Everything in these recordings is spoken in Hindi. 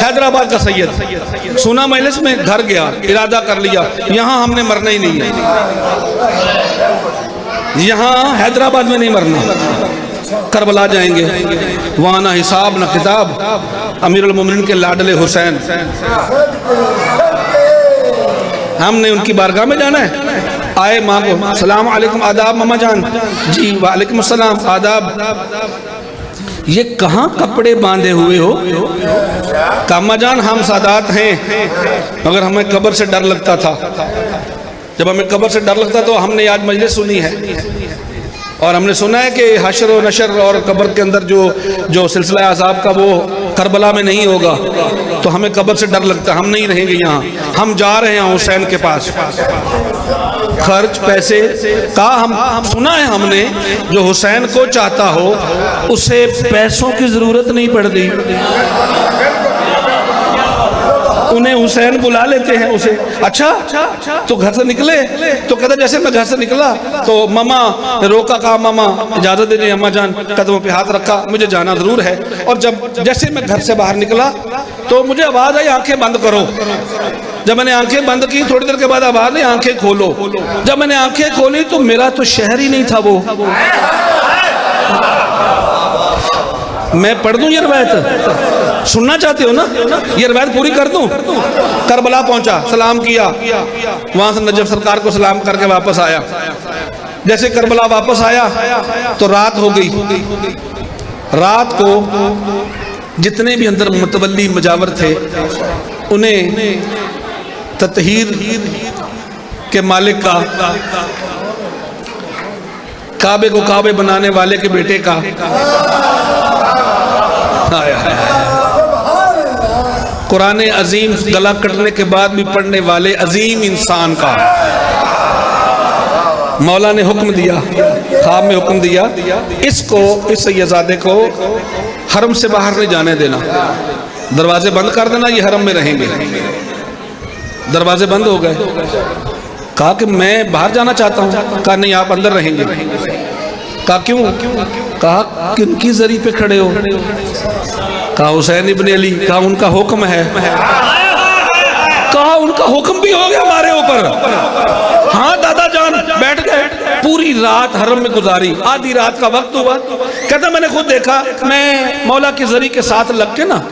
हैदराबाद का सैयद, सुना मजलिस में, घर गया, इरादा कर लिया यहाँ हमने मरना ही नहीं है, यहाँ हैदराबाद में नहीं मरना, करबला जाएंगे, वहाँ ना हिसाब ना किताब, अमीरुल मोमिनीन के लाडले हुसैन, हमने उनकी बारगाह में जाना है। आए माँ को, सलाम अलैकुम, आदाब मम्मा जान, जी वालेकुम अस्सलाम, आदाब। ये कहाँ कपड़े बांधे हुए हो? कामा जान हम सादात हैं, मगर हमें कब्र से डर लगता था। जब हमें कब्र से डर लगता तो हमने आज मजलिस सुनी है और हमने सुना है कि हशर और नशर और कब्र के अंदर जो सिलसिला अज़ाब का वो करबला में नहीं होगा, तो हमें कब्र से डर लगता है, हम नहीं रहेंगे यहाँ, हम जा रहे हैं हुसैन के पास। खर्च पैसे का हम सुना है हमने, जो हुसैन को चाहता हो उसे पैसों की जरूरत नहीं पड़ती, उन्हें हुसैन बुला लेते हैं उसे। अच्छा तो घर से निकले तो कहता जैसे मैं घर से निकला तो मामा रोका, कहा मामा इजाजत दे, अम्मा जान कदमों पे हाथ रखा, मुझे जाना जरूर है। और जब जैसे मैं घर से बाहर निकला तो मुझे आवाज आई आंखें बंद करो। जब मैंने आंखें बंद की थोड़ी देर के बाद आवाज आई आंखें खोलो। जब मैंने आंखें खोली तो मेरा तो शहर ही नहीं था वो। मैं पढ़ दूं ये रवायत, सुनना चाहते हो ना? ये रवायत पूरी कर दूं। करबला पहुंचा, सलाम किया, वहां से नजफ सरकार को सलाम करके वापस आया। जैसे करबला वापस आया तो रात हो गई। रात को जितने भी अंदर मुतवल्ली मुजावर थे उन्हें ततहीर के मालिक का, काबे को काबे बनाने वाले के बेटे का, कुरान अजीम गला कटने के बाद भी पढ़ने वाले अजीम इंसान का मौला ने हुक्म दिया, ख्वाब में हुक्म दिया, इसको, इस सैयदजादे को हरम से बाहर नहीं जाने देना, दरवाजे बंद कर देना, ये हरम में रहेंगे। दरवाजे बंद हो गए। कहा कि मैं बाहर जाना चाहता हूँ। कहा नहीं, आप अंदर रहेंगे। कहा क्यों? कहा किनकी जरी पे खड़े हो? कहा हुसैन इब्न अली। कहा उनका हुक्म है। कहा उनका हुक्म भी हो गया हमारे ऊपर। हाँ दादा जान, बैठ गए। पूरी रात हरम में गुजारी। आधी रात का वक्त हुआ। कहता मैंने खुद देखा, मैं मौला की जरी के साथ लग के ना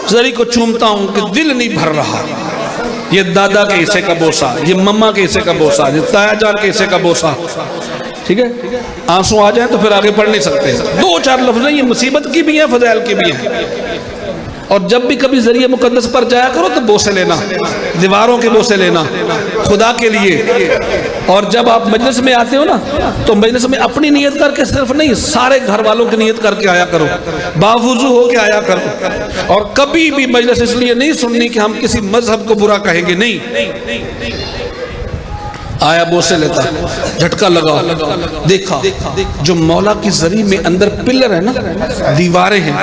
जरी को चूमता हूँ कि दिल नहीं भर रहा। ये दादा के हिस्से का बोसा, ये मम्मा के हिस्से का बोसा, ये ताया जान के हिस्से का बोसा। ठीक है, आंसू आ जाए तो फिर आगे पढ़ नहीं सकते। दो चार लफ्ज़ ये मुसीबत की भी हैं, फज़ाइल की भी हैं। और जब भी कभी जरिए मुकद्दस पर जाया करो तो बोसे लेना, दीवारों के बोसे लेना खुदा के लिए। और जब आप मजलिस में आते हो ना तो मजलिस में अपनी नियत करके सिर्फ नहीं, सारे घर वालों की नियत करके आया करो, बावजू हो के आया करो। और कभी भी मजलिस इसलिए नहीं सुननी कि हम किसी मजहब को बुरा कहेंगे, नहीं। आया बोसे लेता, झटका लगा, देखा जो मौला की जरी में अंदर पिलर है ना, दीवारें हैं,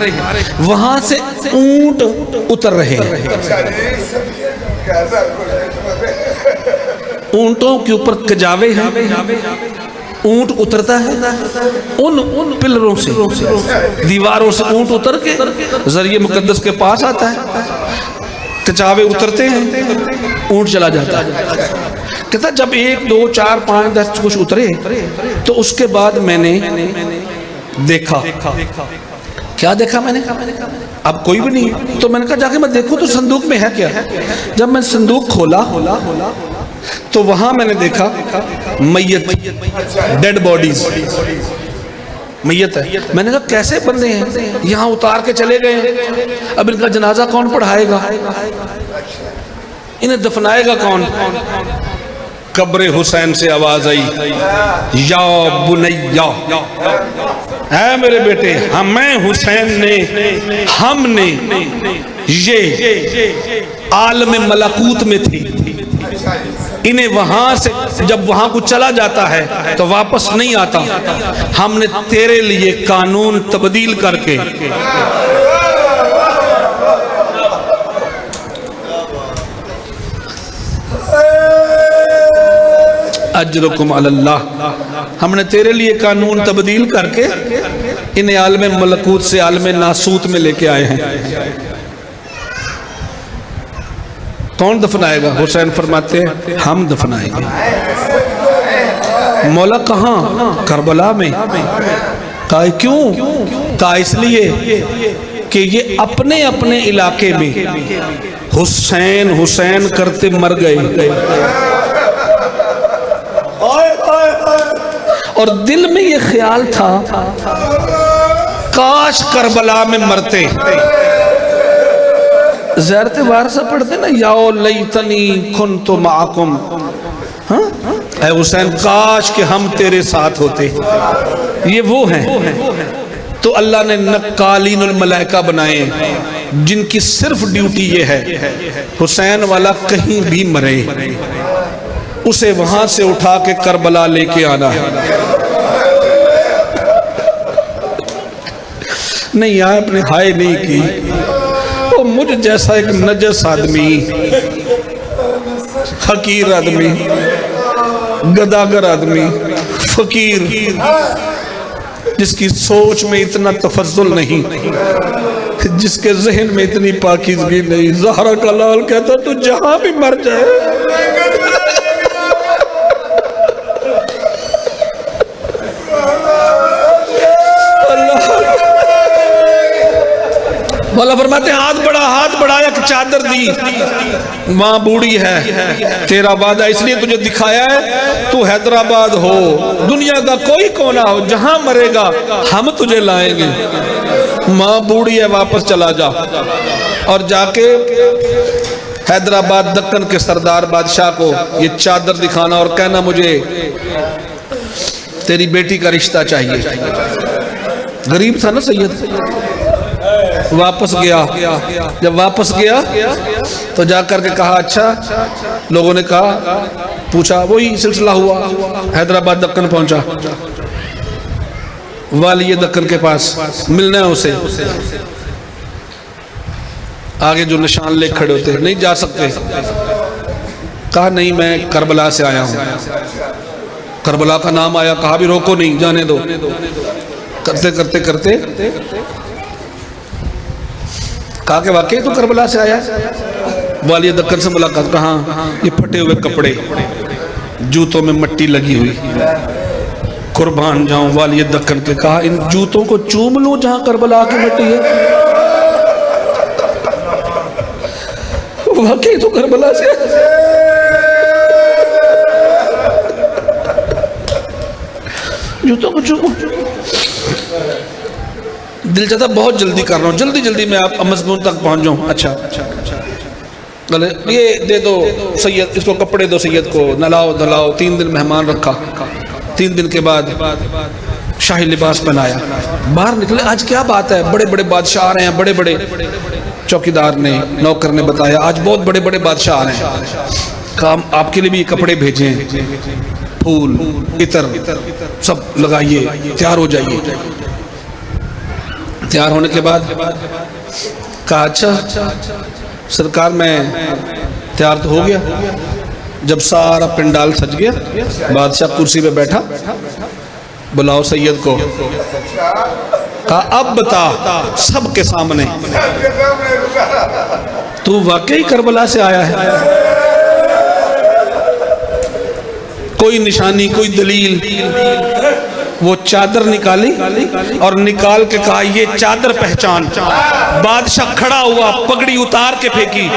वहां से ऊंट उतर रहे हैं। ऊंटों के ऊपर कजावे हैं, ऊंट उतरता है उन पिलरों से, दीवारों से ऊंट उतर के जरिए मुकद्दस के पास आता है। कचावे उतरते हैं, ऊंट चला जाता है। कहता जब 1 2 4 5 10 कुछ उतरे तो उसके बाद मैंने देखा। क्या देखा मैंने? अब कोई भी नहीं, तो मैंने कहा जाके मैं देखूं तो संदूक में है क्या। जब मैं संदूक खोला तो वहां मैंने देखा मैयत, डेड बॉडीज, मैयत है। मैंने कहा कैसे बंदे हैं, यहाँ उतार के चले गए, अब इनका जनाजा कौन पढ़ाएगा, इन्हें दफनाएगा कौन? कब्र हुसैन से आवाज आई, या बुनैया, है मेरे बेटे, हमें हुसैन ने, हमने ये आलम मलकूत में थी, इन्हें वहां से जब वहां को चला जाता है तो वापस नहीं आता। हमने तेरे लिए कानून तब्दील करके अजरुकुम अल्लाह, हमने तेरे लिए कानून तब्दील करके इन्हें आलम मलकूत से आलम नासूत में लेके आए हैं। कौन दफनाएगा? हुसैन फरमाते हैं हम दफनाएंगे। मौला कहाँ? करबला में। कहा क्यों? कहा इसलिए कि ये अपने अपने इलाके में हुसैन हुसैन करते मर गए और दिल में ये ख्याल था काश करबला में मरते। ज़रत वारसा पढ़ते ना, याओ लैतनी कुन्तु माकुम, ऐ हुसैन काश कि हम तेरे साथ होते। ये वो हैं तो अल्लाह ने नक्कालीनुल मलाइका बनाए जिनकी सिर्फ ड्यूटी ये है हुसैन वाला कहीं भी मरे उसे वहां से उठा के करबला लेके आना है। नहीं यार आपने हाय नहीं की। वो मुझ जैसा एक नजस आदमी, हकीर आदमी, गदागर आदमी, फकीर, जिसकी सोच में इतना तफज्जुल नहीं, जिसके जहन में इतनी पाकीज़गी नहीं, ज़हरा का लाल कहता तू जहां भी मर जाए मौला फरमाते हाथ बढ़ाया कि चादर दी। माँ बूढ़ी है, तेरा वादा इसलिए तुझे दिखाया है तू हैदराबाद हो, दुनिया का कोई कोना हो, जहां मरेगा हम तुझे लाएंगे। माँ बूढ़ी है, वापस चला जा। और जाके हैदराबाद दक्कन के सरदार बादशाह को ये चादर दिखाना और कहना मुझे तेरी बेटी का रिश्ता चाहिए। गरीब था ना सैयद। वापस गया। जब वापस गया तो जाकर के कहा अच्छा, लोगों ने कहा पूछा, वही सिलसिला हुआ। हैदराबाद दक्कन पहुंचा, वाली दक्कन के पास मिलना है उसे। आगे जो निशान ले खड़े होते नहीं जा सकते। कहा नहीं मैं करबला से आया हूं। करबला का नाम आया, कहा भी रोको नहीं, जाने दो। करते करते करते कहा कि वाकई तो करबला से आया। वाली दक्कन से मुलाकात, कहाँ? ये फटे हुए कपड़े, जूतों में मट्टी लगी हुई, कुर्बान जाऊं वाली दक्कन के। कहा इन जूतों को चूम लूं जहां करबला की मट्टी है। वाकई तो करबला से जूतों को चूमो। दिल चाहता बहुत जल्दी कर रहा हूँ, जल्दी जल्दी मैं आप मजमून तक पहुँच जाऊँ। अच्छा ये दे दो सैयद, इसको कपड़े दो सैयद को, नलाओ धलाओ। 3 दिन मेहमान रखा। 3 दिन के बाद शाही लिबास पहनाया, बाहर निकले। आज क्या बात है, बड़े बड़े बादशाह आ रहे हैं। बड़े बड़े चौकीदार ने, नौकर ने बताया आज बहुत बड़े बड़े बादशाह आ रहे हैं, काम आपके लिए भी कपड़े भेजे, फूल इतर सब लगाइए, तैयार हो जाइए। तैयार होने के बाद कहा अच्छा सरकार मैं तैयार तो हो गया। जब सारा पिंडाल सज गया, बादशाह कुर्सी पे बैठा, बुलाओ सैयद को। कहा अब बता सबके सामने, तू वाकई करबला से आया है? कोई निशानी, कोई दलील? वो चादर निकाली और निकाल के कहा ये चादर पहचान। बादशाह खड़ा हुआ, पगड़ी उतार के फेंकी।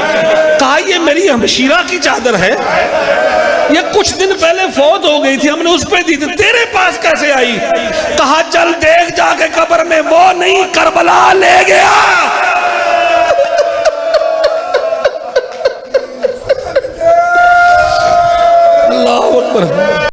कहा ये मेरी हमशीरा की चादर है, ये कुछ दिन पहले फौत हो गई थी, हमने उस पे दी थी, तेरे पास कैसे आई? कहा चल देख जाके कब्र में, वो नहीं करबला ले गया। अल्लाह अकबर।